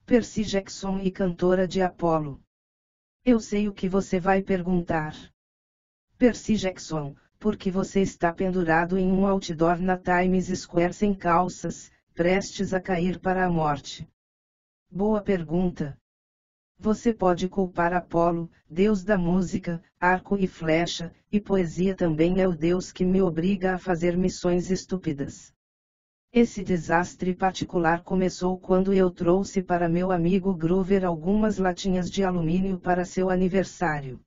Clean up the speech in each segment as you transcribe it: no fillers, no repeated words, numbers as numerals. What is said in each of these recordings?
Percy Jackson e cantora de Apollo. Eu sei o que você vai perguntar. Percy Jackson, por que você está pendurado em um outdoor na Times Square sem calças, prestes a cair para a morte? Boa pergunta. Você pode culpar Apolo, deus da música, arco e flecha, e poesia também é o deus que me obriga a fazer missões estúpidas. Esse desastre particular começou quando eu trouxe para meu amigo Groover algumas latinhas de alumínio para seu aniversário.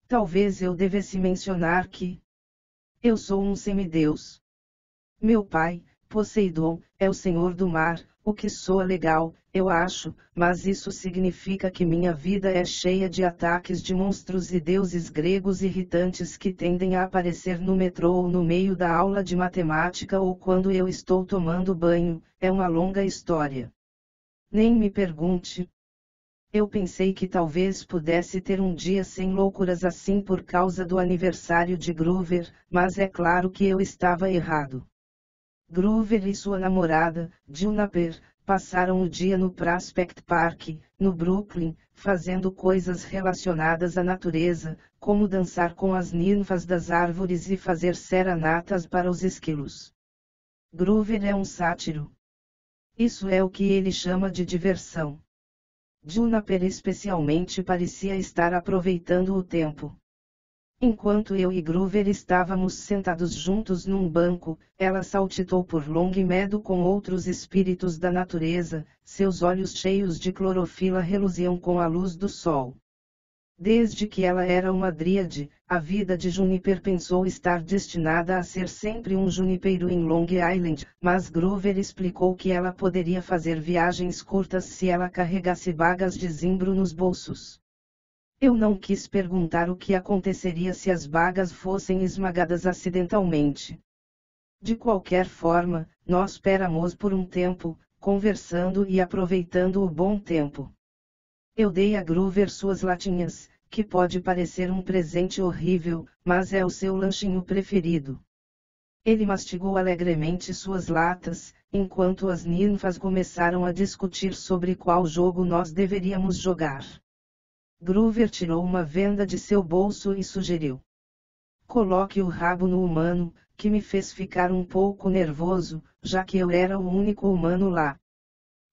Talvez eu devesse mencionar que eu sou um semideus. Meu pai, Poseidon, é o senhor do mar, o que soa legal, eu acho, mas isso significa que minha vida é cheia de ataques de monstros e deuses gregos irritantes que tendem a aparecer no metrô ou no meio da aula de matemática ou quando eu estou tomando banho, é uma longa história. Nem me pergunte. Eu pensei que talvez pudesse ter um dia sem loucuras assim por causa do aniversário de Groover, mas é claro que eu estava errado. Groover e sua namorada, Juniper, passaram o dia no Prospect Park, no Brooklyn, fazendo coisas relacionadas à natureza, como dançar com as ninfas das árvores e fazer serenatas para os esquilos. Groover é um sátiro. Isso é o que ele chama de diversão. Juniper especialmente parecia estar aproveitando o tempo. Enquanto eu e Groover estávamos sentados juntos num banco, ela saltitou por Long Meadow com outros espíritos da natureza, seus olhos cheios de clorofila reluziam com a luz do sol. Desde que ela era uma dríade, a vida de Juniper pensou estar destinada a ser sempre um junipeiro em Long Island, mas Groover explicou que ela poderia fazer viagens curtas se ela carregasse bagas de zimbro nos bolsos. Eu não quis perguntar o que aconteceria se as bagas fossem esmagadas acidentalmente. De qualquer forma, nós paramos por um tempo, conversando e aproveitando o bom tempo. Eu dei a Groover suas latinhas, que pode parecer um presente horrível, mas é o seu lanchinho preferido. Ele mastigou alegremente suas latas, enquanto as ninfas começaram a discutir sobre qual jogo nós deveríamos jogar. Groover tirou uma venda de seu bolso e sugeriu: coloque o rabo no humano, que me fez ficar um pouco nervoso, já que eu era o único humano lá.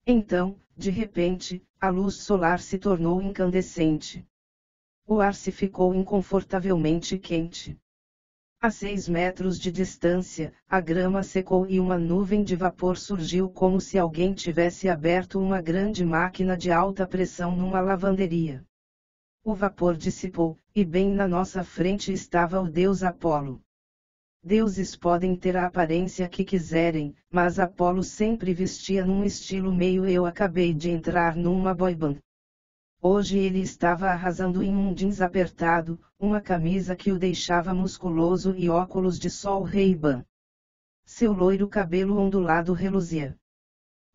Então, de repente, a luz solar se tornou incandescente. O ar se ficou inconfortavelmente quente. A 6 metros de distância, a grama secou e uma nuvem de vapor surgiu como se alguém tivesse aberto uma grande máquina de alta pressão numa lavanderia. O vapor dissipou, e bem na nossa frente estava o deus Apolo. Deuses podem ter a aparência que quiserem, mas Apolo sempre vestia num estilo meio eu acabei de entrar numa boyband. Hoje ele estava arrasando em um jeans apertado, uma camisa que o deixava musculoso e óculos de sol Ray-Ban. Seu loiro cabelo ondulado reluzia.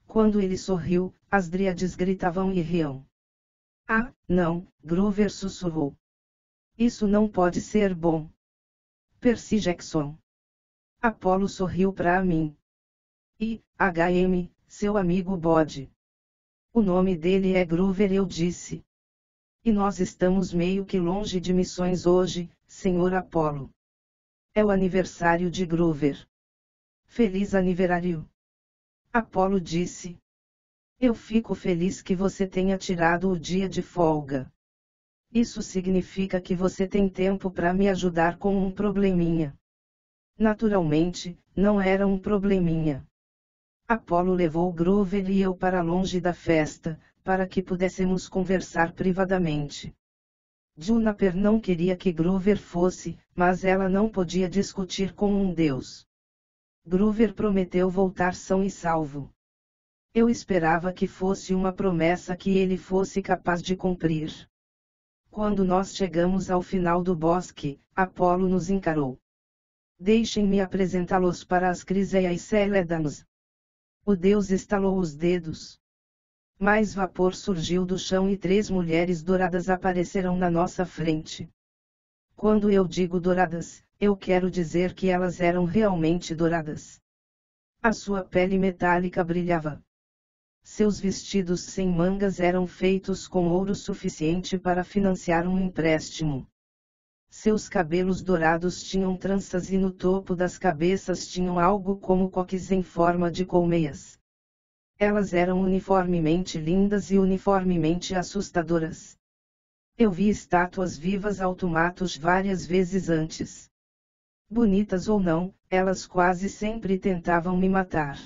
Quando ele sorriu, as dríades gritavam e riam. Ah, não, Groover sussurrou. Isso não pode ser bom. Percy Jackson. Apolo sorriu para mim. E, HM, seu amigo bode. O nome dele é Groover, eu disse. E nós estamos meio que longe de missões hoje, Sr. Apolo. É o aniversário de Groover. Feliz aniversário. Apolo disse. Eu fico feliz que você tenha tirado o dia de folga. Isso significa que você tem tempo para me ajudar com um probleminha. Naturalmente, não era um probleminha. Apolo levou Groover e eu para longe da festa, para que pudéssemos conversar privadamente. Juniper não queria que Groover fosse, mas ela não podia discutir com um deus. Groover prometeu voltar são e salvo. Eu esperava que fosse uma promessa que ele fosse capaz de cumprir. Quando nós chegamos ao final do bosque, Apolo nos encarou. Deixem-me apresentá-los para as Criseias Céledams. O deus estalou os dedos. Mais vapor surgiu do chão e 3 mulheres douradas apareceram na nossa frente. Quando eu digo douradas, eu quero dizer que elas eram realmente douradas. A sua pele metálica brilhava. Seus vestidos sem mangas eram feitos com ouro suficiente para financiar um empréstimo. Seus cabelos dourados tinham tranças e no topo das cabeças tinham algo como coques em forma de colmeias. Elas eram uniformemente lindas e uniformemente assustadoras. Eu vi estátuas vivas automatos várias vezes antes. Bonitas ou não, elas quase sempre tentavam me matar.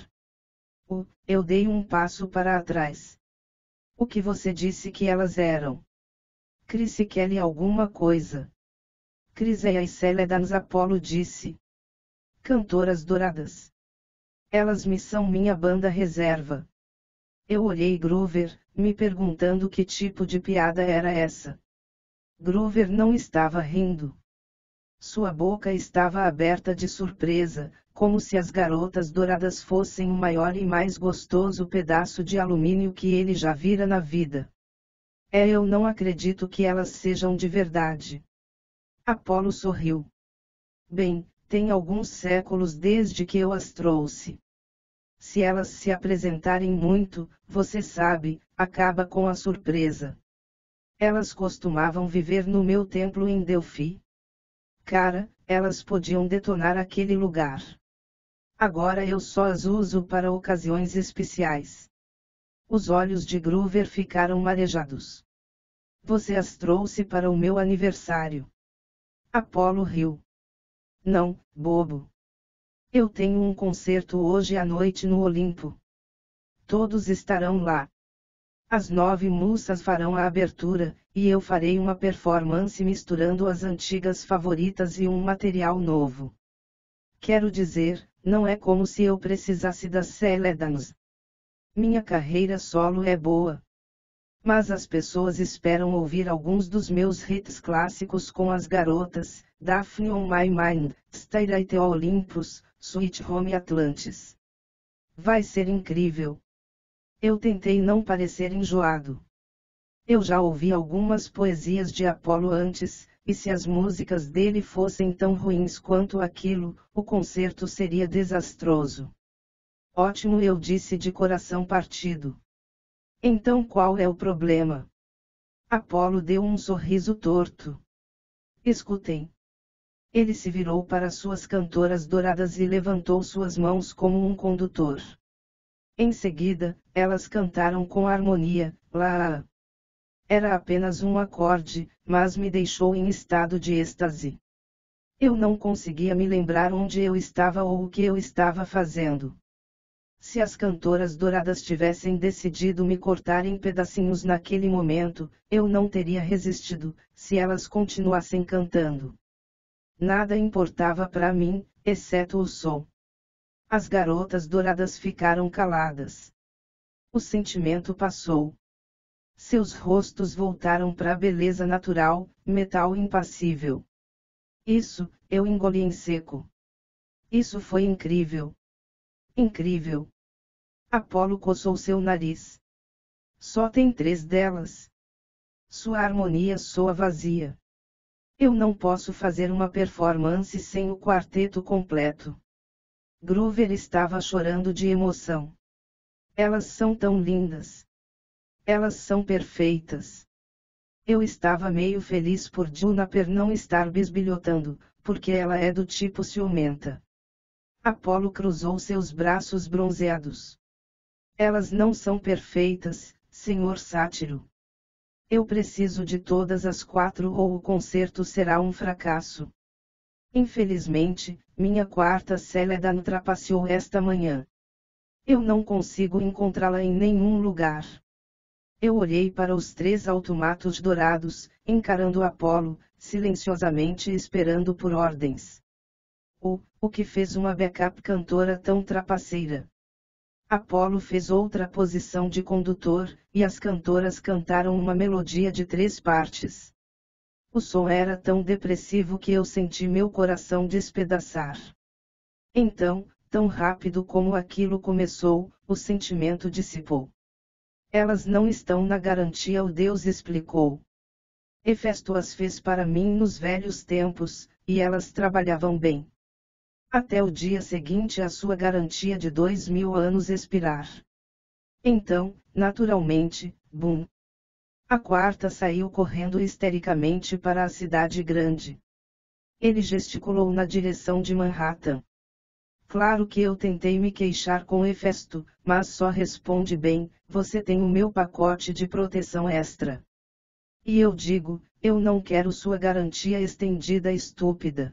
Eu dei um passo para trás. O que você disse que elas eram? Chris Kelly alguma coisa. Chrysaea Celedans Apollo disse. Cantoras douradas. Elas me são minha banda reserva. Eu olhei Groover, me perguntando que tipo de piada era essa. Groover não estava rindo. Sua boca estava aberta de surpresa, como se as garotas douradas fossem o maior e mais gostoso pedaço de alumínio que ele já vira na vida. Eu não acredito que elas sejam de verdade. Apolo sorriu. Bem, tem alguns séculos desde que eu as trouxe. Se elas se apresentarem muito, você sabe, acaba com a surpresa. Elas costumavam viver no meu templo em Delphi. Cara, elas podiam detonar aquele lugar. Agora eu só as uso para ocasiões especiais. Os olhos de Groover ficaram marejados. Você as trouxe para o meu aniversário. Apolo riu. Não, bobo. Eu tenho um concerto hoje à noite no Olimpo. Todos estarão lá. As 9 moças farão a abertura, e eu farei uma performance misturando as antigas favoritas e um material novo. Quero dizer, não é como se eu precisasse das Celedans. Minha carreira solo é boa. Mas as pessoas esperam ouvir alguns dos meus hits clássicos com as garotas, Daphne on My Mind, Starlight Olympus, Sweet Home Atlantis. Vai ser incrível. Eu tentei não parecer enjoado. Eu já ouvi algumas poesias de Apolo antes, e se as músicas dele fossem tão ruins quanto aquilo, o concerto seria desastroso. Ótimo, eu disse de coração partido. Então qual é o problema? Apolo deu um sorriso torto. Escutem. Ele se virou para suas cantoras douradas e levantou suas mãos como um condutor. Em seguida, elas cantaram com harmonia, lá. Era apenas um acorde, mas me deixou em estado de êxtase. Eu não conseguia me lembrar onde eu estava ou o que eu estava fazendo. Se as cantoras douradas tivessem decidido me cortar em pedacinhos naquele momento, eu não teria resistido, se elas continuassem cantando. Nada importava para mim, exceto o som. As garotas douradas ficaram caladas. O sentimento passou. Seus rostos voltaram para a beleza natural, metal impassível. Isso, eu engoli em seco. Isso foi incrível. Incrível. Apolo coçou seu nariz. Só tem 3 delas. Sua harmonia soa vazia. Eu não posso fazer uma performance sem o quarteto completo. Groover estava chorando de emoção. Elas são tão lindas. Elas são perfeitas. Eu estava meio feliz por Juniper não estar bisbilhotando, porque ela é do tipo ciumenta. Apolo cruzou seus braços bronzeados. Elas não são perfeitas, senhor Sátiro. Eu preciso de todas as 4 ou o concerto será um fracasso. Infelizmente, minha quarta Celedan trapaceou esta manhã. Eu não consigo encontrá-la em nenhum lugar. Eu olhei para os 3 automatos dourados, encarando Apolo, silenciosamente esperando por ordens. O que fez uma backup cantora tão trapaceira? Apolo fez outra posição de condutor, e as cantoras cantaram uma melodia de 3 partes. O som era tão depressivo que eu senti meu coração despedaçar. Então, tão rápido como aquilo começou, o sentimento dissipou. Elas não estão na garantia, o Deus explicou. Hefesto as fez para mim nos velhos tempos, e elas trabalhavam bem. Até o dia seguinte a sua garantia de 2000 anos expirar. Então, naturalmente, bum! A quarta saiu correndo histericamente para a cidade grande. Ele gesticulou na direção de Manhattan. Claro que eu tentei me queixar com Hefesto, mas só responde bem: você tem o meu pacote de proteção extra. E eu digo: eu não quero sua garantia estendida estúpida.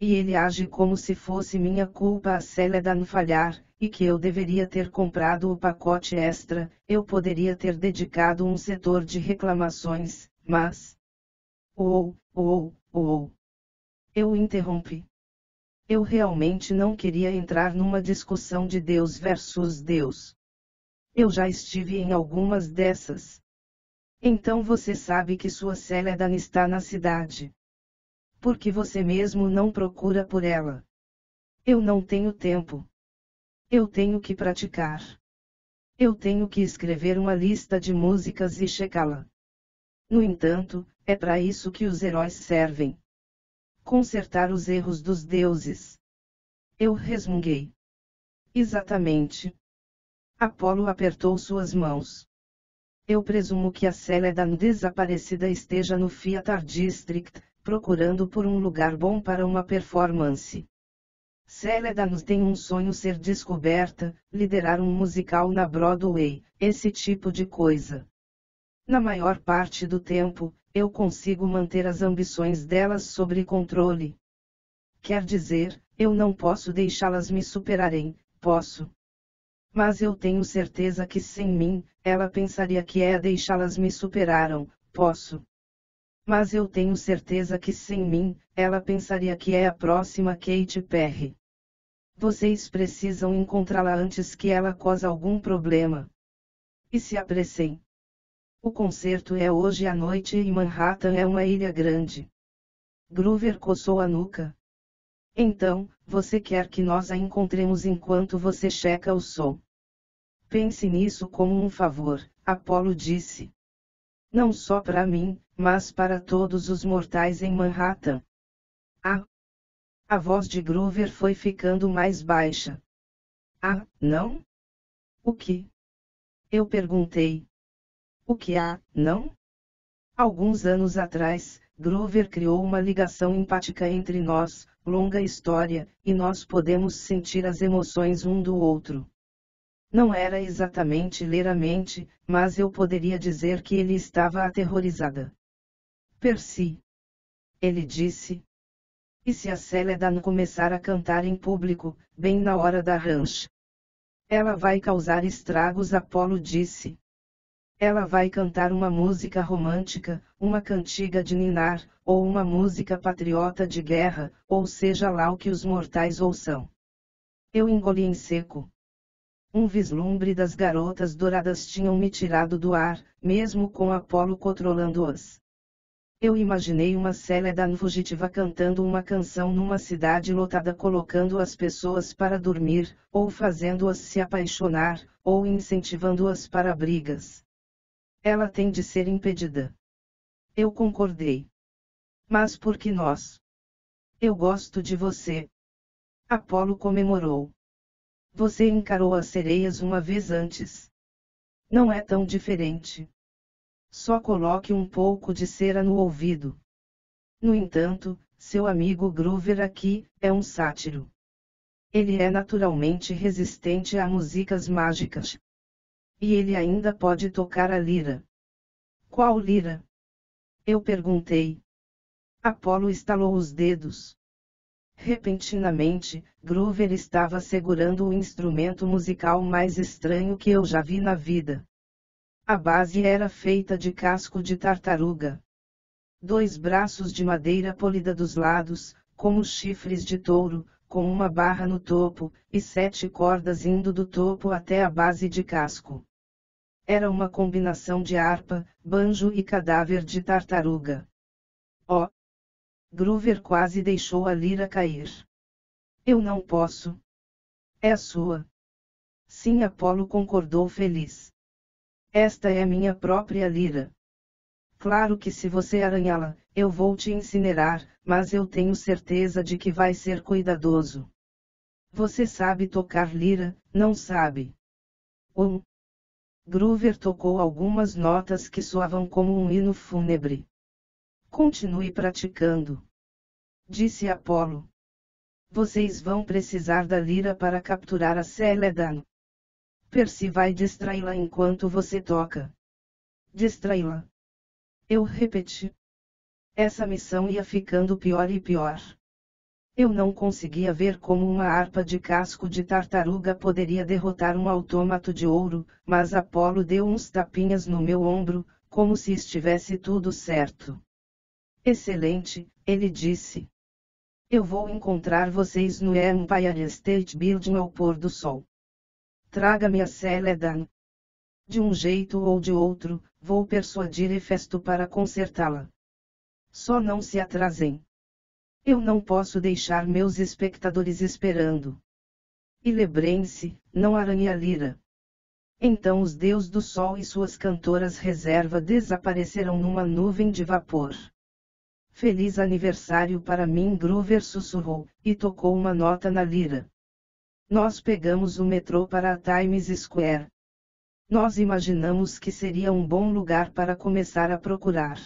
E ele age como se fosse minha culpa a Celedan falhar, e que eu deveria ter comprado o pacote extra. Eu poderia ter dedicado um setor de reclamações, mas... Eu o interrompi. Eu realmente não queria entrar numa discussão de Deus versus Deus. Eu já estive em algumas dessas. Então você sabe que sua Celedan está na cidade. Porque você mesmo não procura por ela. Eu não tenho tempo. Eu tenho que praticar. Eu tenho que escrever uma lista de músicas e checá-la. No entanto, é para isso que os heróis servem. Consertar os erros dos deuses. Eu resmunguei. Exatamente. Apolo apertou suas mãos. Eu presumo que a Celedan desaparecida esteja no Fiat Art District, procurando por um lugar bom para uma performance. Celedan tem um sonho ser descoberta, liderar um musical na Broadway, esse tipo de coisa. Na maior parte do tempo, eu consigo manter as ambições delas sob controle. Quer dizer, eu não posso deixá-las me superarem, posso. Mas eu tenho certeza que sem mim, ela pensaria que é a deixá-las me superaram, posso. Mas eu tenho certeza que sem mim, ela pensaria que é a próxima Katy Perry. Vocês precisam encontrá-la antes que ela cause algum problema. E se apressem. O concerto é hoje à noite e Manhattan é uma ilha grande. Groover coçou a nuca. Então, você quer que nós a encontremos enquanto você checa o som? Pense nisso como um favor, Apolo disse. Não só para mim, mas para todos os mortais em Manhattan. Ah! A voz de Groover foi ficando mais baixa. Ah, não? O que? Eu perguntei. O que há, não? Alguns anos atrás, Groover criou uma ligação empática entre nós, longa história, e nós podemos sentir as emoções um do outro. Não era exatamente ler a mente, mas eu poderia dizer que ele estava aterrorizada. Percy. Ele disse. E se a Celedan começar a cantar em público, bem na hora da ranch? Ela vai causar estragos, Apolo disse. Ela vai cantar uma música romântica, uma cantiga de ninar, ou uma música patriota de guerra, ou seja lá o que os mortais ouçam. Eu engoli em seco. Um vislumbre das garotas douradas tinham me tirado do ar, mesmo com Apolo controlando-as. Eu imaginei uma Celedan fugitiva cantando uma canção numa cidade lotada, colocando as pessoas para dormir, ou fazendo-as se apaixonar, ou incentivando-as para brigas. Ela tem de ser impedida. Eu concordei. Mas por que nós? Eu gosto de você. Apolo comemorou. Você encarou as sereias uma vez antes. Não é tão diferente. Só coloque um pouco de cera no ouvido. No entanto, seu amigo Groover aqui, é um sátiro. Ele é naturalmente resistente a músicas mágicas. E ele ainda pode tocar a lira. Qual lira? Eu perguntei. Apolo estalou os dedos. Repentinamente, Groover estava segurando o instrumento musical mais estranho que eu já vi na vida. A base era feita de casco de tartaruga. 2 braços de madeira polida dos lados, como chifres de touro, com uma barra no topo, e 7 cordas indo do topo até a base de casco. Era uma combinação de harpa, banjo e cadáver de tartaruga. Oh! Groover quase deixou a lira cair. Eu não posso. É sua. Sim, Apolo concordou feliz. Esta é minha própria lira. Claro que se você arranhá-la, eu vou te incinerar, mas eu tenho certeza de que vai ser cuidadoso. Você sabe tocar lira, não sabe? Groover tocou algumas notas que soavam como um hino fúnebre. Continue praticando, disse Apollo. Vocês vão precisar da lira para capturar a Celedan. Percy vai distraí-la enquanto você toca. Distraí-la. Eu repeti. Essa missão ia ficando pior e pior. Eu não conseguia ver como uma harpa de casco de tartaruga poderia derrotar um autômato de ouro, mas Apollo deu uns tapinhas no meu ombro, como se estivesse tudo certo. Excelente, ele disse. Eu vou encontrar vocês no Empire State Building ao pôr do sol. Traga-me a Celedan. De um jeito ou de outro, vou persuadir Hefesto para consertá-la. Só não se atrasem. Eu não posso deixar meus espectadores esperando. E lembrem-se, não arranhe a lira. Então os deus do sol e suas cantoras reserva desaparecerão numa nuvem de vapor. Feliz aniversário para mim, Groover sussurrou, e tocou uma nota na lira. Nós pegamos o metrô para a Times Square. Nós imaginamos que seria um bom lugar para começar a procurar.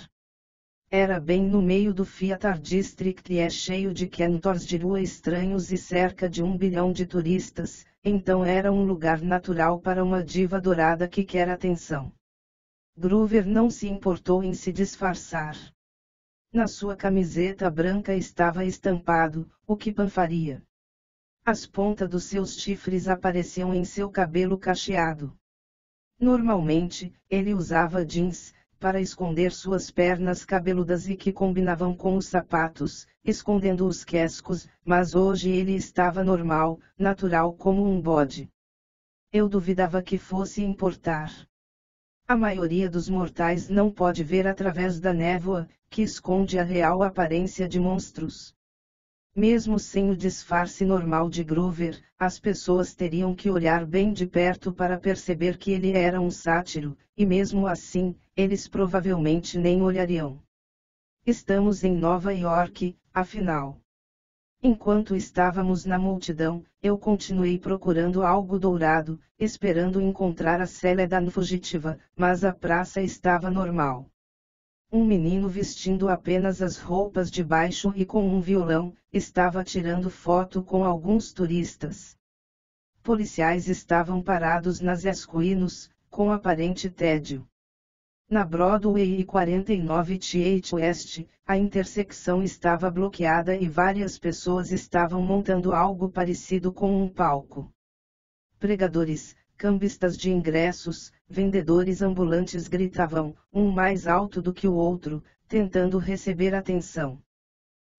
Era bem no meio do Theatre District e é cheio de cantores de rua estranhos e cerca de 1 bilhão de turistas, então era um lugar natural para uma diva dourada que quer atenção. Groover não se importou em se disfarçar. Na sua camiseta branca estava estampado, o que Pan faria. As pontas dos seus chifres apareciam em seu cabelo cacheado. Normalmente, ele usava jeans, para esconder suas pernas cabeludas e que combinavam com os sapatos, escondendo os cascos, mas hoje ele estava normal, natural como um bode. Eu duvidava que fosse importar. A maioria dos mortais não pode ver através da névoa, que esconde a real aparência de monstros. Mesmo sem o disfarce normal de Groover, as pessoas teriam que olhar bem de perto para perceber que ele era um sátiro, e mesmo assim, eles provavelmente nem olhariam. Estamos em Nova York, afinal. Enquanto estávamos na multidão, eu continuei procurando algo dourado, esperando encontrar a Celedan fugitiva, mas a praça estava normal. Um menino vestindo apenas as roupas de baixo e com um violão, estava tirando foto com alguns turistas. Policiais estavam parados nas esquinas, com aparente tédio. Na Broadway e 49 Th West, a intersecção estava bloqueada e várias pessoas estavam montando algo parecido com um palco. Pregadores, cambistas de ingressos, vendedores ambulantes gritavam, um mais alto do que o outro, tentando receber atenção.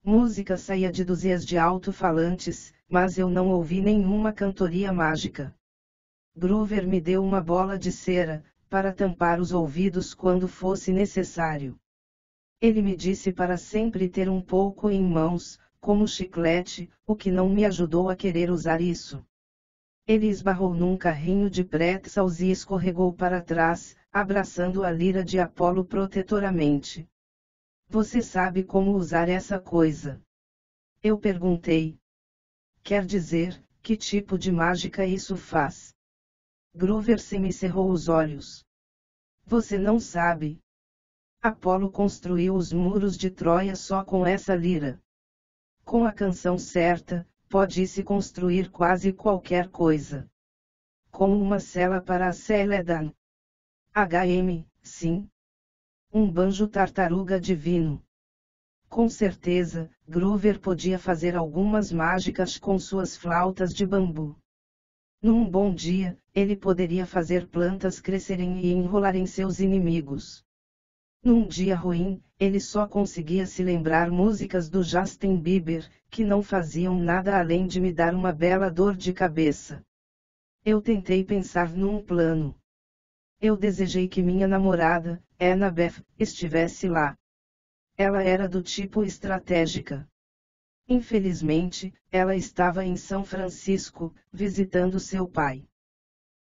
Música saía de dúzias de alto-falantes, mas eu não ouvi nenhuma cantoria mágica. Groover me deu uma bola de cera, para tampar os ouvidos quando fosse necessário. Ele me disse para sempre ter um pouco em mãos, como chiclete, o que não me ajudou a querer usar isso. Ele esbarrou num carrinho de pretzels e escorregou para trás, abraçando a lira de Apollo protetoramente. Você sabe como usar essa coisa? Eu perguntei. Quer dizer, que tipo de mágica isso faz? Groover semicerrou os olhos. Você não sabe. Apollo construiu os muros de Troia só com essa lira. Com a canção certa, pode-se construir quase qualquer coisa. Como uma cela para a Celedan. Sim. Um banjo tartaruga divino. Com certeza, Groover podia fazer algumas mágicas com suas flautas de bambu. Num bom dia, ele poderia fazer plantas crescerem e enrolarem seus inimigos. Num dia ruim, ele só conseguia se lembrar músicas do Justin Bieber, que não faziam nada além de me dar uma bela dor de cabeça. Eu tentei pensar num plano. Eu desejei que minha namorada, Annabeth, estivesse lá. Ela era do tipo estratégica. Infelizmente, ela estava em São Francisco, visitando seu pai.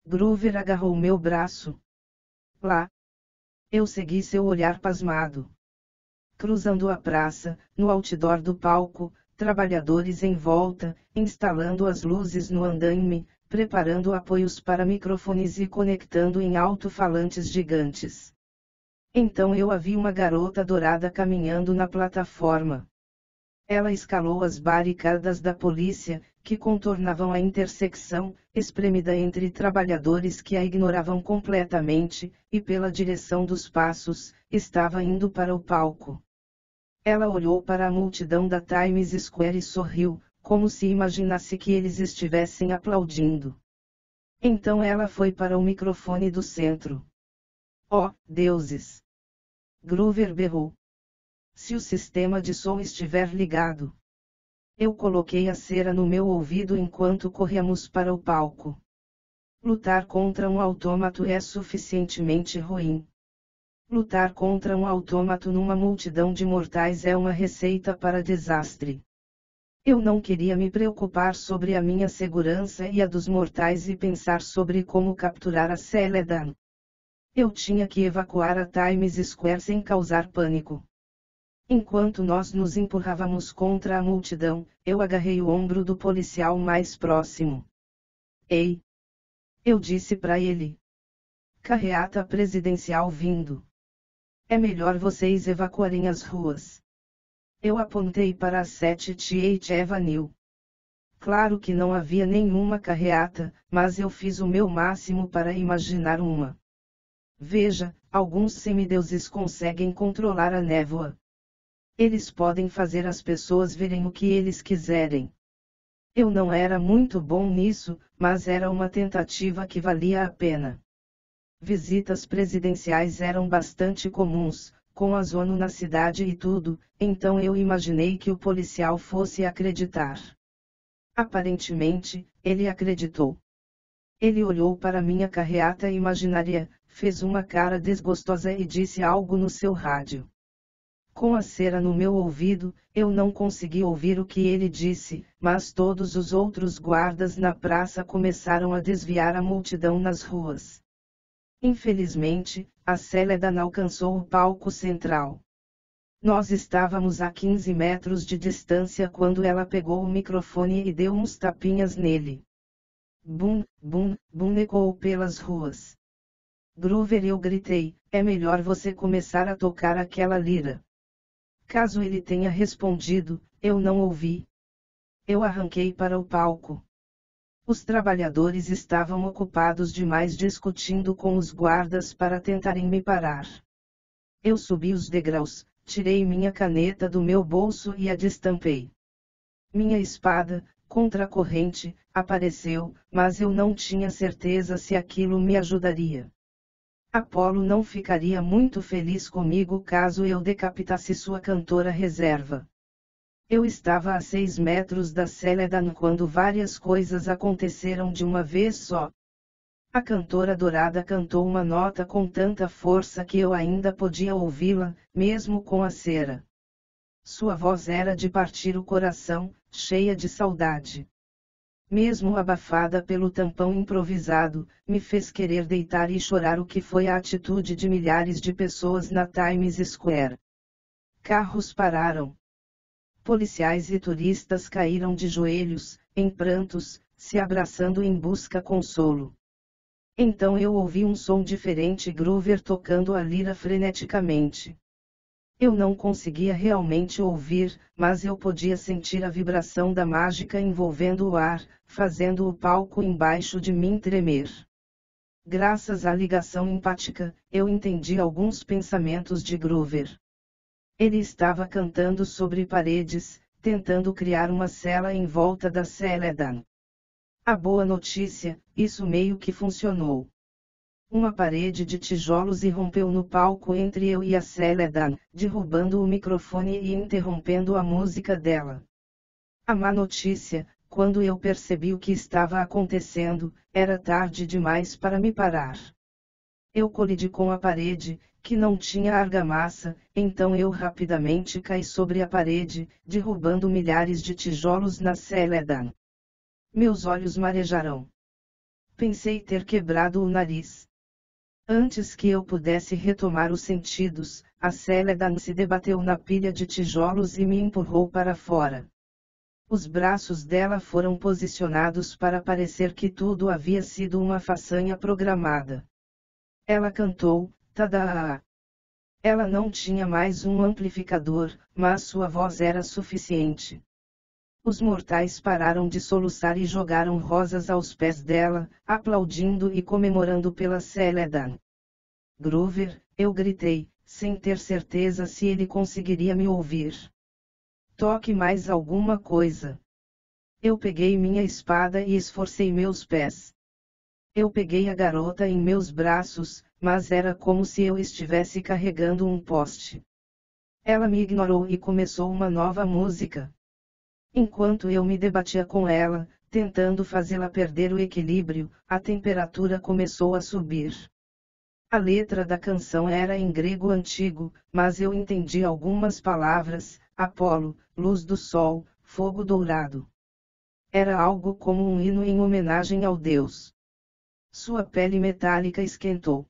Groover agarrou meu braço. Lá. Eu segui seu olhar pasmado. Cruzando a praça, no outdoor do palco, trabalhadores em volta, instalando as luzes no andaime, preparando apoios para microfones e conectando em alto-falantes gigantes. Então eu a vi uma garota dourada caminhando na plataforma. Ela escalou as barricadas da polícia, que contornavam a intersecção, espremida entre trabalhadores que a ignoravam completamente, e pela direção dos passos, estava indo para o palco. Ela olhou para a multidão da Times Square e sorriu, como se imaginasse que eles estivessem aplaudindo. Então ela foi para o microfone do centro. Oh, deuses! Groover berrou. Se o sistema de som estiver ligado. Eu coloquei a cera no meu ouvido enquanto corríamos para o palco. Lutar contra um autômato é suficientemente ruim. Lutar contra um autômato numa multidão de mortais é uma receita para desastre. Eu não queria me preocupar sobre a minha segurança e a dos mortais e pensar sobre como capturar a Celedan. Eu tinha que evacuar a Times Square sem causar pânico. Enquanto nós nos empurrávamos contra a multidão, eu agarrei o ombro do policial mais próximo. Ei! Eu disse para ele. Carreata presidencial vindo. É melhor vocês evacuarem as ruas. Eu apontei para a 7th Avenue. Claro que não havia nenhuma carreata, mas eu fiz o meu máximo para imaginar uma. Veja, alguns semideuses conseguem controlar a névoa. Eles podem fazer as pessoas verem o que eles quiserem. Eu não era muito bom nisso, mas era uma tentativa que valia a pena. Visitas presidenciais eram bastante comuns, com a ONU na cidade e tudo, então eu imaginei que o policial fosse acreditar. Aparentemente, ele acreditou. Ele olhou para minha carreata imaginária, fez uma cara desgostosa e disse algo no seu rádio. Com a cera no meu ouvido, eu não consegui ouvir o que ele disse, mas todos os outros guardas na praça começaram a desviar a multidão nas ruas. Infelizmente, a Celedan alcançou o palco central. Nós estávamos a 15 metros de distância quando ela pegou o microfone e deu uns tapinhas nele. Bum, bum, bum ecoou pelas ruas. Groover, eu gritei, é melhor você começar a tocar aquela lira. Caso ele tenha respondido, eu não ouvi. Eu arranquei para o palco. Os trabalhadores estavam ocupados demais discutindo com os guardas para tentarem me parar. Eu subi os degraus, tirei minha caneta do meu bolso e a destampei. Minha espada, contra a corrente, apareceu, mas eu não tinha certeza se aquilo me ajudaria. Apolo não ficaria muito feliz comigo caso eu decapitasse sua cantora reserva. Eu estava a 6 metros da Celedan quando várias coisas aconteceram de uma vez só. A cantora dourada cantou uma nota com tanta força que eu ainda podia ouvi-la, mesmo com a cera. Sua voz era de partir o coração, cheia de saudade. Mesmo abafada pelo tampão improvisado, me fez querer deitar e chorar, o que foi a atitude de milhares de pessoas na Times Square. Carros pararam. Policiais e turistas caíram de joelhos, em prantos, se abraçando em busca consolo. Então eu ouvi um som diferente, Groover tocando a lira freneticamente. Eu não conseguia realmente ouvir, mas eu podia sentir a vibração da mágica envolvendo o ar, fazendo o palco embaixo de mim tremer. Graças à ligação empática, eu entendi alguns pensamentos de Groover. Ele estava cantando sobre paredes, tentando criar uma cela em volta da Celedan. A boa notícia, isso meio que funcionou. Uma parede de tijolos irrompeu no palco entre eu e a Celedan, derrubando o microfone e interrompendo a música dela. A má notícia, quando eu percebi o que estava acontecendo, era tarde demais para me parar. Eu colidi com a parede, que não tinha argamassa, então eu rapidamente caí sobre a parede, derrubando milhares de tijolos na Celedan. Meus olhos marejaram. Pensei ter quebrado o nariz. Antes que eu pudesse retomar os sentidos, a Celedan se debateu na pilha de tijolos e me empurrou para fora. Os braços dela foram posicionados para parecer que tudo havia sido uma façanha programada. Ela cantou, Tadaa! Ela não tinha mais um amplificador, mas sua voz era suficiente. Os mortais pararam de soluçar e jogaram rosas aos pés dela, aplaudindo e comemorando pela Celedan. Groover, eu gritei, sem ter certeza se ele conseguiria me ouvir. Toque mais alguma coisa. Eu peguei minha espada e esforcei meus pés. Eu peguei a garota em meus braços, mas era como se eu estivesse carregando um poste. Ela me ignorou e começou uma nova música. Enquanto eu me debatia com ela, tentando fazê-la perder o equilíbrio, a temperatura começou a subir. A letra da canção era em grego antigo, mas eu entendi algumas palavras: Apolo, luz do sol, fogo dourado. Era algo como um hino em homenagem ao deus. Sua pele metálica esquentou.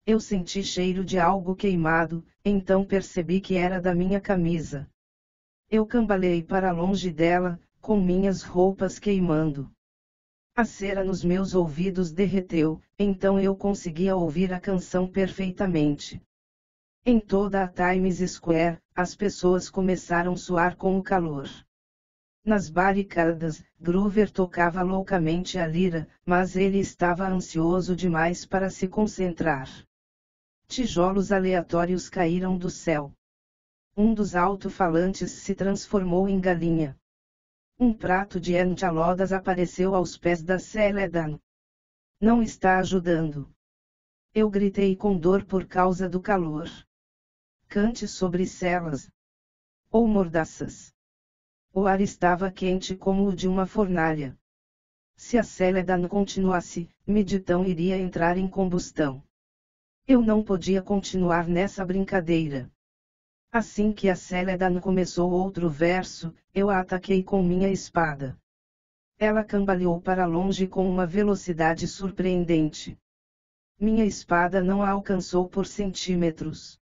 Eu senti cheiro de algo queimado, então percebi que era da minha camisa. Eu cambaleei para longe dela, com minhas roupas queimando. A cera nos meus ouvidos derreteu, então eu conseguia ouvir a canção perfeitamente. Em toda a Times Square, as pessoas começaram a suar com o calor. Nas barricadas, Groover tocava loucamente a lira, mas ele estava ansioso demais para se concentrar. Tijolos aleatórios caíram do céu. Um dos alto-falantes se transformou em galinha. Um prato de enchalodas apareceu aos pés da Celedan. Não está ajudando. Eu gritei com dor por causa do calor. Cante sobre celas. Ou mordaças. O ar estava quente como o de uma fornalha. Se a Celedan continuasse, Midtown iria entrar em combustão. Eu não podia continuar nessa brincadeira. Assim que a Celedan começou outro verso, eu a ataquei com minha espada. Ela cambaleou para longe com uma velocidade surpreendente. Minha espada não a alcançou por centímetros.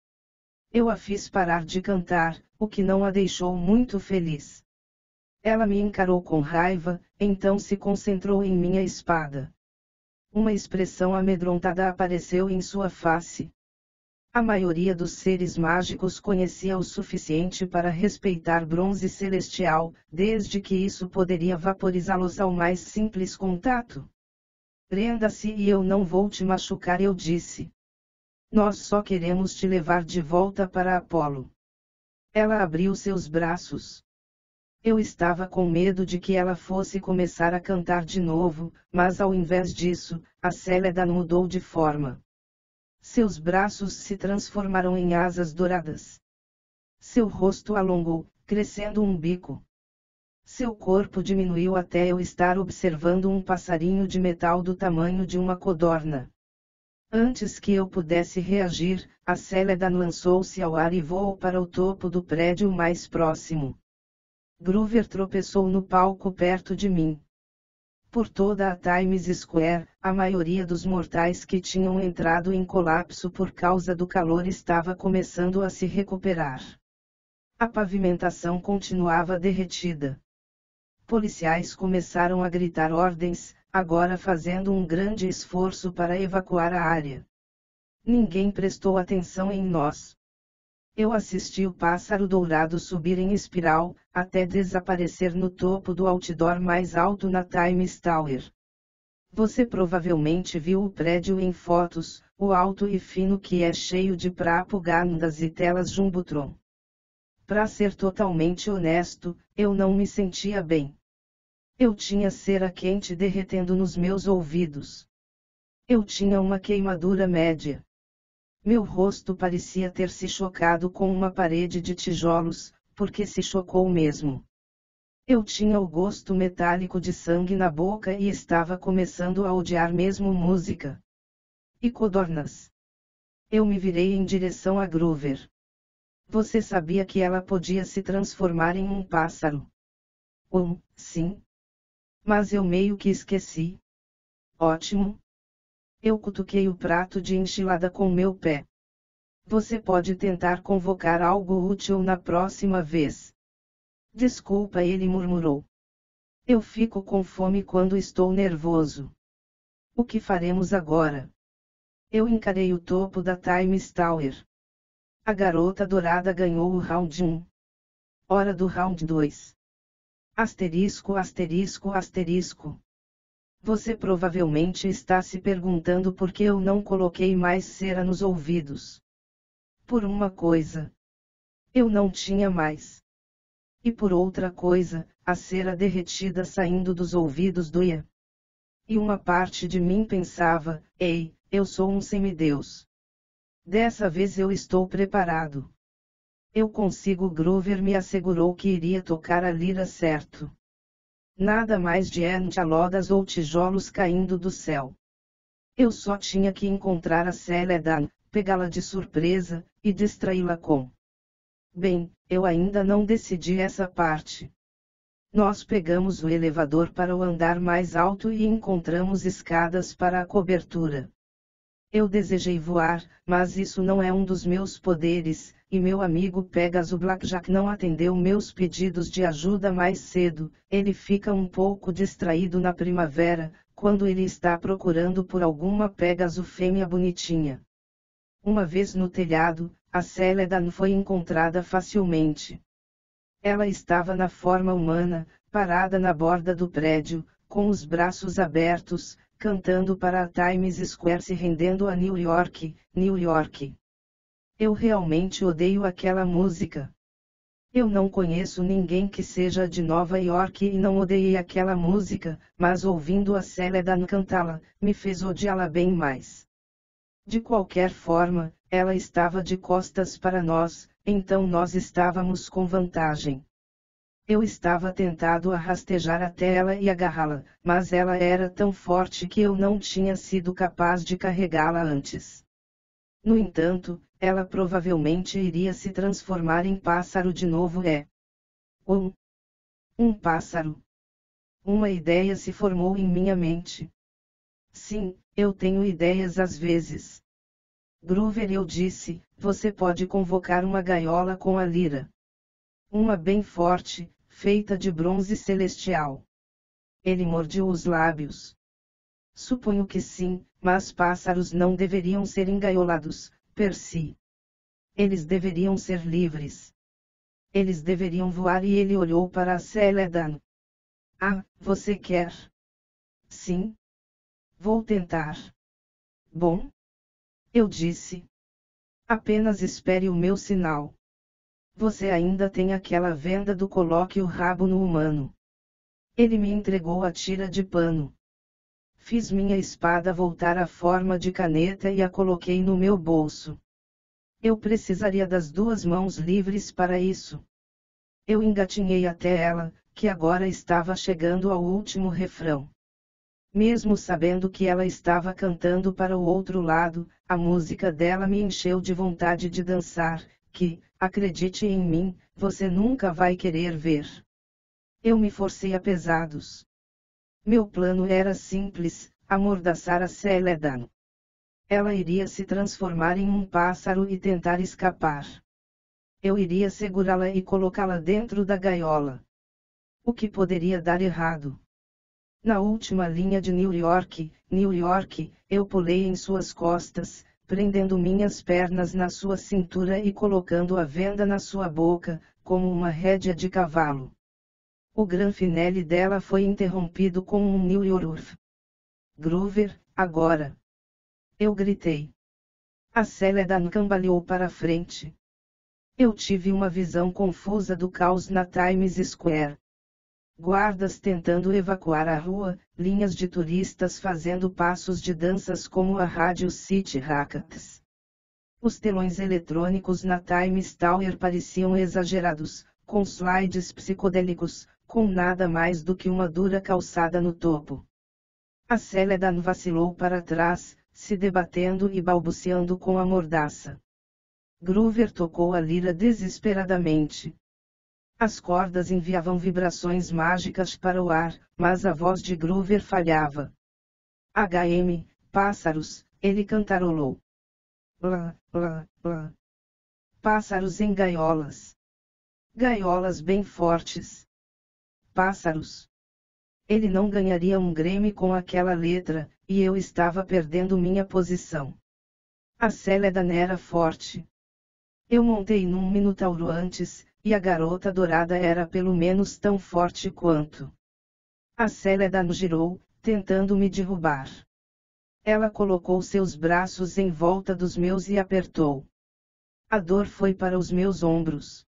Eu a fiz parar de cantar, o que não a deixou muito feliz. Ela me encarou com raiva, então se concentrou em minha espada. Uma expressão amedrontada apareceu em sua face. A maioria dos seres mágicos conhecia o suficiente para respeitar bronze celestial, desde que isso poderia vaporizá-los ao mais simples contato. Prenda-se e eu não vou te machucar, eu disse. Nós só queremos te levar de volta para Apolo. Ela abriu seus braços. Eu estava com medo de que ela fosse começar a cantar de novo, mas ao invés disso, a Celedan mudou de forma. Seus braços se transformaram em asas douradas. Seu rosto alongou, crescendo um bico. Seu corpo diminuiu até eu estar observando um passarinho de metal do tamanho de uma codorna. Antes que eu pudesse reagir, a Celedan lançou-se ao ar e voou para o topo do prédio mais próximo. Groover tropeçou no palco perto de mim. Por toda a Times Square, a maioria dos mortais que tinham entrado em colapso por causa do calor estava começando a se recuperar. A pavimentação continuava derretida. Policiais começaram a gritar ordens, agora fazendo um grande esforço para evacuar a área. Ninguém prestou atenção em nós. Eu assisti o pássaro dourado subir em espiral, até desaparecer no topo do outdoor mais alto na Times Tower. Você provavelmente viu o prédio em fotos, o alto e fino que é cheio de propagandas e telas Jumbotron. Pra ser totalmente honesto, eu não me sentia bem. Eu tinha cera quente derretendo nos meus ouvidos. Eu tinha uma queimadura média. Meu rosto parecia ter se chocado com uma parede de tijolos, porque se chocou mesmo. Eu tinha o gosto metálico de sangue na boca e estava começando a odiar mesmo música. E codornas. Eu me virei em direção a Groover. Você sabia que ela podia se transformar em um pássaro? Sim. Mas eu meio que esqueci. Ótimo. Eu cutuquei o prato de enchilada com meu pé. Você pode tentar convocar algo útil na próxima vez. Desculpa, ele murmurou. Eu fico com fome quando estou nervoso. O que faremos agora? Eu encarei o topo da Times Tower. A garota dourada ganhou o round 1. Hora do round 2. Asterisco, asterisco, asterisco. Você provavelmente está se perguntando por que eu não coloquei mais cera nos ouvidos. Por uma coisa. Eu não tinha mais. E por outra coisa, a cera derretida saindo dos ouvidos doía. E uma parte de mim pensava, ei, eu sou um semideus. Dessa vez eu estou preparado. Eu consigo. Groover me assegurou que iria tocar a lira certo. Nada mais de enxalodas ou tijolos caindo do céu. Eu só tinha que encontrar a Celedan, pegá-la de surpresa, e distraí-la com. Bem, eu ainda não decidi essa parte. Nós pegamos o elevador para o andar mais alto e encontramos escadas para a cobertura. Eu desejei voar, mas isso não é um dos meus poderes, e meu amigo Pegasus Blackjack não atendeu meus pedidos de ajuda mais cedo. Ele fica um pouco distraído na primavera, quando ele está procurando por alguma Pegasus fêmea bonitinha. Uma vez no telhado, a Celedan foi encontrada facilmente. Ela estava na forma humana, parada na borda do prédio, com os braços abertos, cantando para a Times Square, se rendendo a New York, New York. Eu realmente odeio aquela música. Eu não conheço ninguém que seja de Nova York e não odeie aquela música, mas ouvindo a Celedan cantá-la, me fez odiá-la bem mais. De qualquer forma, ela estava de costas para nós, então nós estávamos com vantagem. Eu estava tentado a rastejar até ela e agarrá-la, mas ela era tão forte que eu não tinha sido capaz de carregá-la antes. No entanto, ela provavelmente iria se transformar em pássaro de novo. Um pássaro. Uma ideia se formou em minha mente. Sim, eu tenho ideias às vezes. Groover, eu disse, você pode convocar uma gaiola com a lira. Uma bem forte, feita de bronze celestial. Ele mordeu os lábios. Suponho que sim, mas pássaros não deveriam ser engaiolados, Percy. Eles deveriam ser livres. Eles deveriam voar. E ele olhou para a Celedan. Ah, você quer? Sim. Vou tentar. Bom? Eu disse. Apenas espere o meu sinal. Você ainda tem aquela venda do coloque o rabo no humano. Ele me entregou a tira de pano. Fiz minha espada voltar à forma de caneta e a coloquei no meu bolso. Eu precisaria das 2 mãos livres para isso. Eu engatinhei até ela, que agora estava chegando ao último refrão. Mesmo sabendo que ela estava cantando para o outro lado, a música dela me encheu de vontade de dançar, que, acredite em mim, você nunca vai querer ver. Eu me forcei a pesados. Meu plano era simples, amordaçar a Celedan. Ela iria se transformar em um pássaro e tentar escapar. Eu iria segurá-la e colocá-la dentro da gaiola. O que poderia dar errado? Na última linha de New York, New York, eu pulei em suas costas, prendendo minhas pernas na sua cintura e colocando a venda na sua boca, como uma rédea de cavalo. O gran finale dela foi interrompido com um New York. Groover, agora! Eu gritei. A Celedan cambaleou para a frente. Eu tive uma visão confusa do caos na Times Square. Guardas tentando evacuar a rua, linhas de turistas fazendo passos de danças como a Radio City Rackets. Os telões eletrônicos na Times Tower pareciam exagerados, com slides psicodélicos, com nada mais do que uma dura calçada no topo. A Celedan vacilou para trás, se debatendo e balbuciando com a mordaça. Groover tocou a lira desesperadamente. As cordas enviavam vibrações mágicas para o ar, mas a voz de Groover falhava. Pássaros, ele cantarolou. Blá, blá, blá. Pássaros em gaiolas. Gaiolas bem fortes. Pássaros. Ele não ganharia um Grammy com aquela letra, e eu estava perdendo minha posição. A Céledan era forte. Eu montei num minotauro antes, e a garota dourada era pelo menos tão forte quanto. A Céledan girou, tentando me derrubar. Ela colocou seus braços em volta dos meus e apertou. A dor foi para os meus ombros.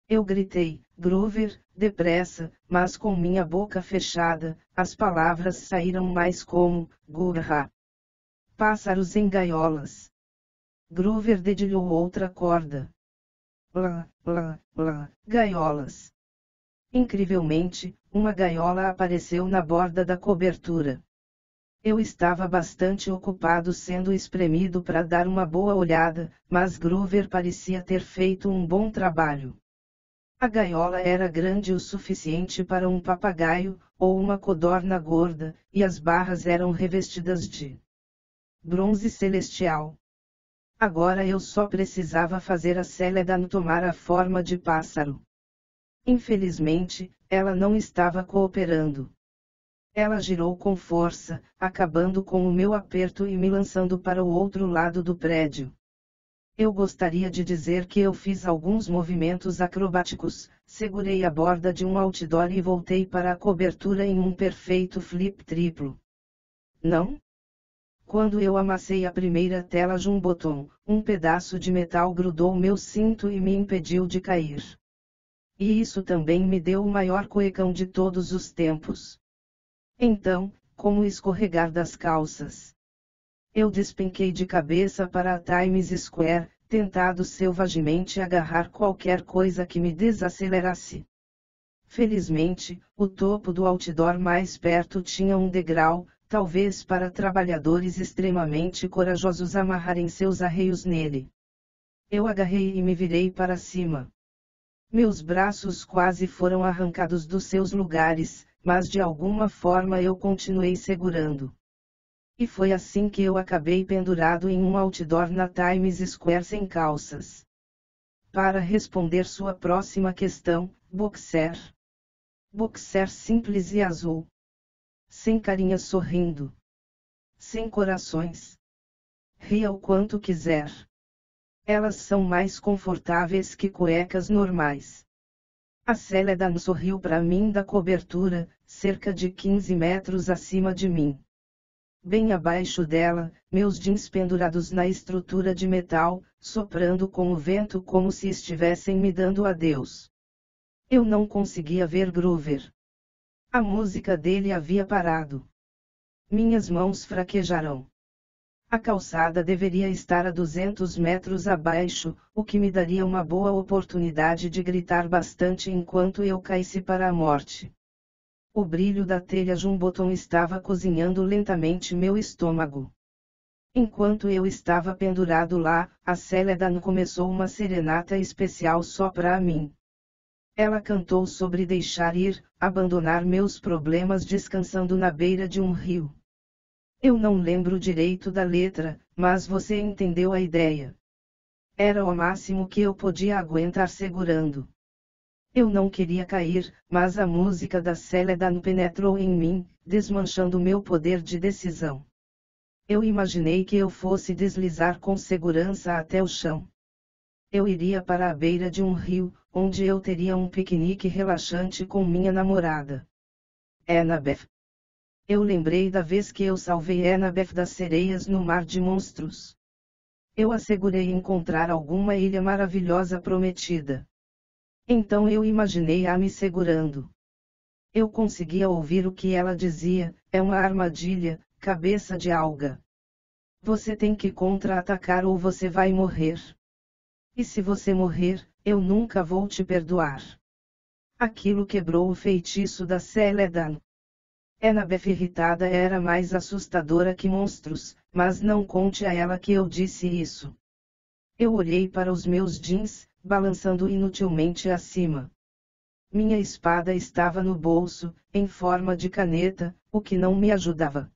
Eu gritei, Groover, depressa, mas com minha boca fechada, as palavras saíram mais como, Gurra. Pássaros em gaiolas. Groover dedilhou outra corda. Lá, lá, lá, gaiolas. Incrivelmente, uma gaiola apareceu na borda da cobertura. Eu estava bastante ocupado sendo espremido para dar uma boa olhada, mas Groover parecia ter feito um bom trabalho. A gaiola era grande o suficiente para um papagaio, ou uma codorna gorda, e as barras eram revestidas de bronze celestial. Agora eu só precisava fazer a Céledan tomar a forma de pássaro. Infelizmente, ela não estava cooperando. Ela girou com força, acabando com o meu aperto e me lançando para o outro lado do prédio. Eu gostaria de dizer que eu fiz alguns movimentos acrobáticos, segurei a borda de um outdoor e voltei para a cobertura em um perfeito flip triplo. Não? Quando eu amassei a primeira tela Jumbotron, um pedaço de metal grudou meu cinto e me impediu de cair. E isso também me deu o maior cuecão de todos os tempos. Então, como escorregar das calças? Eu despenquei de cabeça para a Times Square, tentado selvagemente agarrar qualquer coisa que me desacelerasse. Felizmente, o topo do outdoor mais perto tinha um degrau, talvez para trabalhadores extremamente corajosos amarrarem seus arreios nele. Eu agarrei e me virei para cima. Meus braços quase foram arrancados dos seus lugares, mas de alguma forma eu continuei segurando. E foi assim que eu acabei pendurado em um outdoor na Times Square sem calças. Para responder sua próxima questão, boxer. Boxer simples e azul. Sem carinha sorrindo. Sem corações. Ria o quanto quiser. Elas são mais confortáveis que cuecas normais. A Céledan sorriu para mim da cobertura, cerca de 15 metros acima de mim. Bem abaixo dela, meus jeans pendurados na estrutura de metal, soprando com o vento como se estivessem me dando adeus. Eu não conseguia ver Groover. A música dele havia parado. Minhas mãos fraquejaram. A calçada deveria estar a 200 metros abaixo, o que me daria uma boa oportunidade de gritar bastante enquanto eu caísse para a morte. O brilho da telha Jumbotron estava cozinhando lentamente meu estômago. Enquanto eu estava pendurado lá, a Céledan começou uma serenata especial só para mim. Ela cantou sobre deixar ir, abandonar meus problemas descansando na beira de um rio. Eu não lembro direito da letra, mas você entendeu a ideia. Era o máximo que eu podia aguentar segurando. Eu não queria cair, mas a música da Céledan penetrou em mim, desmanchando meu poder de decisão. Eu imaginei que eu fosse deslizar com segurança até o chão. Eu iria para a beira de um rio, onde eu teria um piquenique relaxante com minha namorada. Annabeth. Eu lembrei da vez que eu salvei Annabeth das sereias no Mar de Monstros. Eu assegurei encontrar alguma ilha maravilhosa prometida. Então eu imaginei-a me segurando. Eu conseguia ouvir o que ela dizia: é uma armadilha, cabeça de alga. Você tem que contra-atacar ou você vai morrer. E se você morrer, eu nunca vou te perdoar. Aquilo quebrou o feitiço da Céledan. Annabeth irritada era mais assustadora que monstros, mas não conte a ela que eu disse isso. Eu olhei para os meus jeans, balançando inutilmente acima. Minha espada estava no bolso, em forma de caneta, o que não me ajudava.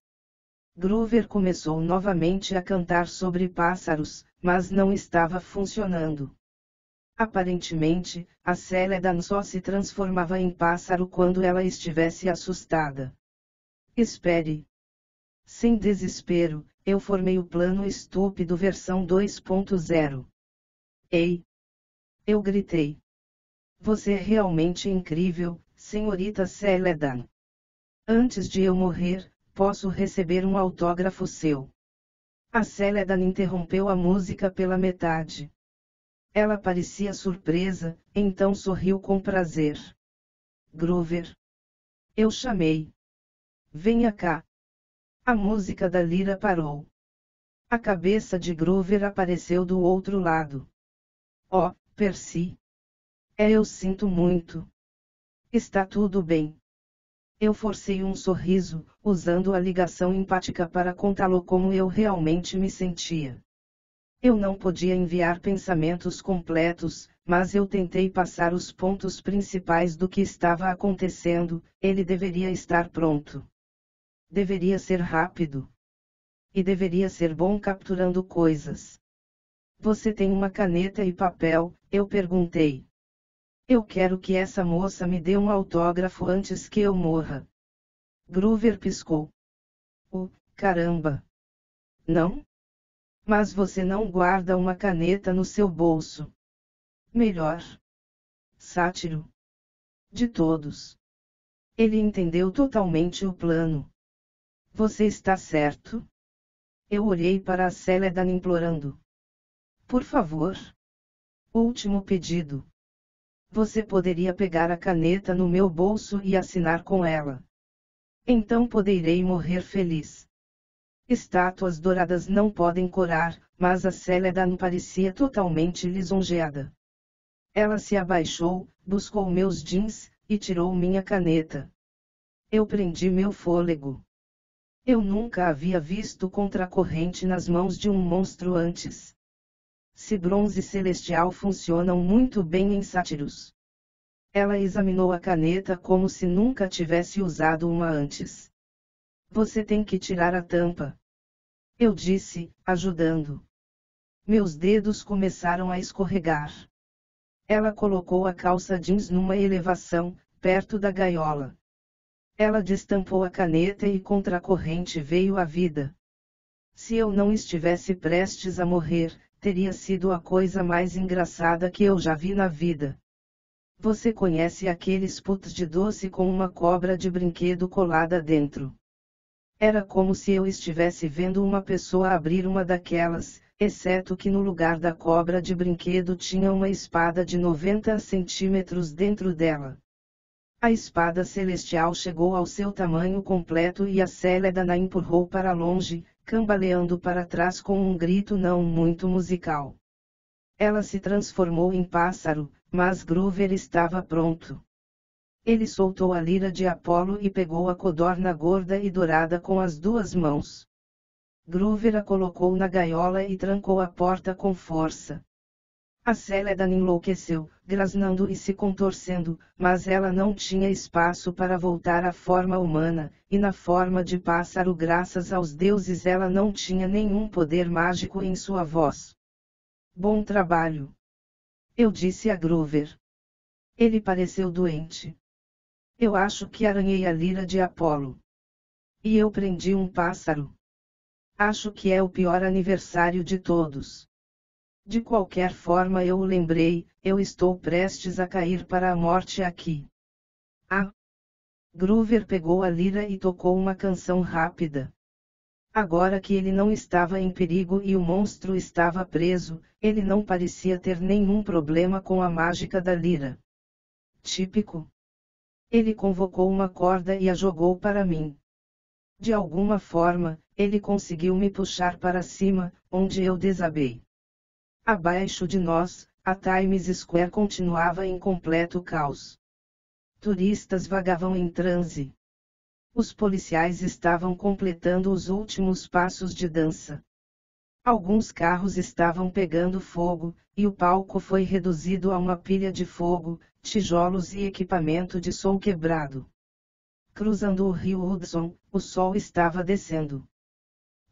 Groover começou novamente a cantar sobre pássaros, mas não estava funcionando. Aparentemente, a Céledan só se transformava em pássaro quando ela estivesse assustada. Espere. Sem desespero, eu formei o plano estúpido versão 2.0. Ei! Eu gritei. Você é realmente incrível, senhorita Céledan. Antes de eu morrer, posso receber um autógrafo seu. A Céledan interrompeu a música pela metade. Ela parecia surpresa, então sorriu com prazer. Groover. Eu chamei. Venha cá. A música da lira parou. A cabeça de Groover apareceu do outro lado. Oh, Percy. Eu sinto muito. Está tudo bem. Eu forcei um sorriso, usando a ligação empática para contá-lo como eu realmente me sentia. Eu não podia enviar pensamentos completos, mas eu tentei passar os pontos principais do que estava acontecendo. Ele deveria estar pronto. Deveria ser rápido. E deveria ser bom capturando coisas. Você tem uma caneta e papel? Eu perguntei. Eu quero que essa moça me dê um autógrafo antes que eu morra. Groover piscou. Oh, caramba! Não? Mas você não guarda uma caneta no seu bolso. Melhor. Sátiro. De todos. Ele entendeu totalmente o plano. Você está certo? Eu olhei para a Céledan implorando. Por favor. Último pedido. Você poderia pegar a caneta no meu bolso e assinar com ela. Então poderei morrer feliz. Estátuas douradas não podem corar, mas a Céledan parecia totalmente lisonjeada. Ela se abaixou, buscou meus jeans, e tirou minha caneta. Eu prendi meu fôlego. Eu nunca havia visto contracorrente nas mãos de um monstro antes. Se bronze celestial funcionam muito bem em sátiros. Ela examinou a caneta como se nunca tivesse usado uma antes. Você tem que tirar a tampa. Eu disse, ajudando. Meus dedos começaram a escorregar. Ela colocou a calça jeans numa elevação, perto da gaiola. Ela destampou a caneta e contracorrente veio à vida. Se eu não estivesse prestes a morrer, teria sido a coisa mais engraçada que eu já vi na vida. Você conhece aqueles puts de doce com uma cobra de brinquedo colada dentro? Era como se eu estivesse vendo uma pessoa abrir uma daquelas, exceto que no lugar da cobra de brinquedo tinha uma espada de 90 centímetros dentro dela. A espada celestial chegou ao seu tamanho completo e a Céledan a empurrou para longe, cambaleando para trás com um grito não muito musical. Ela se transformou em pássaro, mas Groover estava pronto. Ele soltou a lira de Apolo e pegou a codorna gorda e dourada com as duas mãos. Groover a colocou na gaiola e trancou a porta com força. A Céledan enlouqueceu, grasnando e se contorcendo, mas ela não tinha espaço para voltar à forma humana, e na forma de pássaro graças aos deuses ela não tinha nenhum poder mágico em sua voz. Bom trabalho. Eu disse a Groover. Ele pareceu doente. Eu acho que arranhei a lira de Apolo. E eu prendi um pássaro. Acho que é o pior aniversário de todos. De qualquer forma eu o lembrei, eu estou prestes a cair para a morte aqui. Ah! Groover pegou a lira e tocou uma canção rápida. Agora que ele não estava em perigo e o monstro estava preso, ele não parecia ter nenhum problema com a mágica da lira. Típico. Ele convocou uma corda e a jogou para mim. De alguma forma, ele conseguiu me puxar para cima, onde eu desabei. Abaixo de nós, a Times Square continuava em completo caos. Turistas vagavam em transe. Os policiais estavam completando os últimos passos de dança. Alguns carros estavam pegando fogo, e o palco foi reduzido a uma pilha de fogo, tijolos e equipamento de som quebrado. Cruzando o rio Hudson, o sol estava descendo.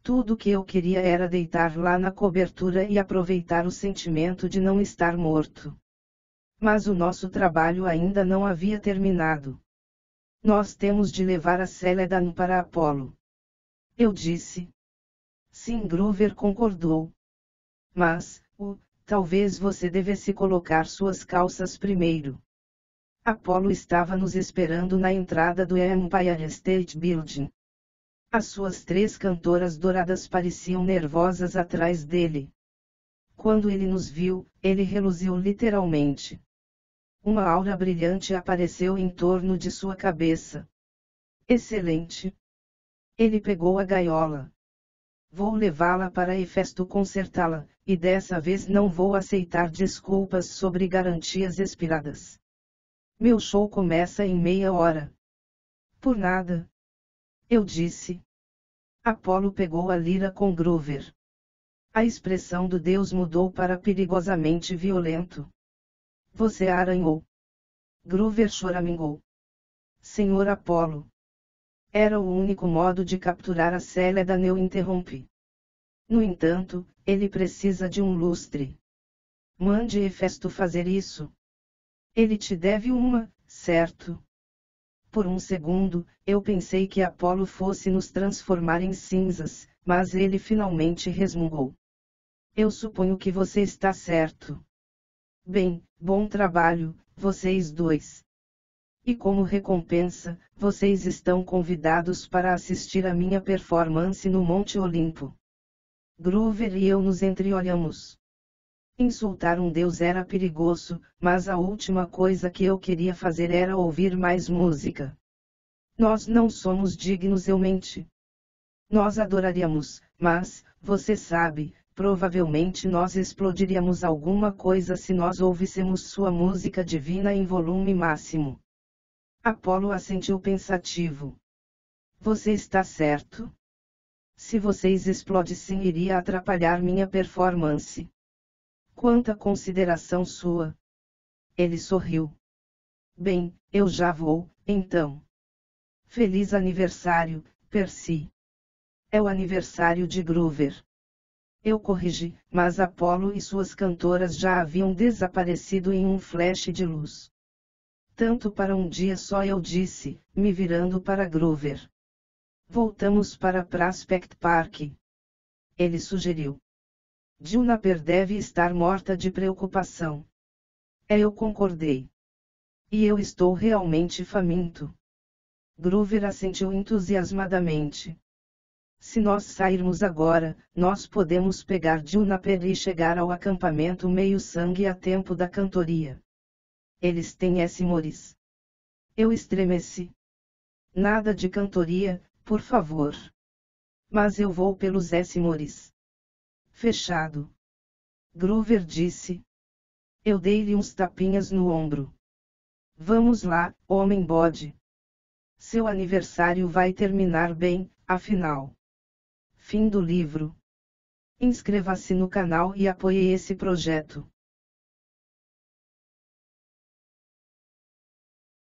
Tudo o que eu queria era deitar lá na cobertura e aproveitar o sentimento de não estar morto. Mas o nosso trabalho ainda não havia terminado. Nós temos de levar a Céledan para Apolo. Eu disse. Sim, Groover concordou. Mas, talvez você devesse colocar suas calças primeiro. Apolo estava nos esperando na entrada do Empire State Building. As suas 3 cantoras douradas pareciam nervosas atrás dele. Quando ele nos viu, ele reluziu literalmente. Uma aura brilhante apareceu em torno de sua cabeça. Excelente! Ele pegou a gaiola. Vou levá-la para Hefesto consertá-la, e dessa vez não vou aceitar desculpas sobre garantias expiradas. Meu show começa em meia hora. Por nada. Eu disse. Apolo pegou a lira com Groover. A expressão do deus mudou para perigosamente violento. Você arranhou. Groover choramingou. Senhor Apolo. Era o único modo de capturar a Céledan, eu interrompi. No entanto, ele precisa de um lustre. Mande Hefesto fazer isso. Ele te deve uma, certo? Por um segundo, eu pensei que Apolo fosse nos transformar em cinzas, mas ele finalmente resmungou. Eu suponho que você está certo. Bem, bom trabalho, vocês dois. E como recompensa, vocês estão convidados para assistir a minha performance no Monte Olimpo. Groover e eu nos entreolhamos. Insultar um deus era perigoso, mas a última coisa que eu queria fazer era ouvir mais música. Nós não somos dignos, eu menti. Nós adoraríamos, mas, você sabe, provavelmente nós explodiríamos alguma coisa se nós ouvíssemos sua música divina em volume máximo. Apolo assentiu pensativo. Você está certo? Se vocês explodissem, iria atrapalhar minha performance. Quanta consideração sua! Ele sorriu. Bem, eu já vou, então. Feliz aniversário, Percy. É o aniversário de Groover. Eu corrigi, mas Apolo e suas cantoras já haviam desaparecido em um flash de luz. Tanto para um dia só, eu disse, me virando para Groover. Voltamos para Prospect Park. Ele sugeriu. Juniper deve estar morta de preocupação. Eu concordei. E eu estou realmente faminto. Groover assentiu entusiasmadamente. Se nós sairmos agora, nós podemos pegar Juniper e chegar ao acampamento meio-sangue a tempo da cantoria. Eles têm Esmores. Eu estremeci. Nada de cantoria, por favor. Mas eu vou pelos Esmores. Fechado. Groover disse. Eu dei-lhe uns tapinhas no ombro. Vamos lá, homem-bode. Seu aniversário vai terminar bem, afinal. Fim do livro. Inscreva-se no canal e apoie esse projeto.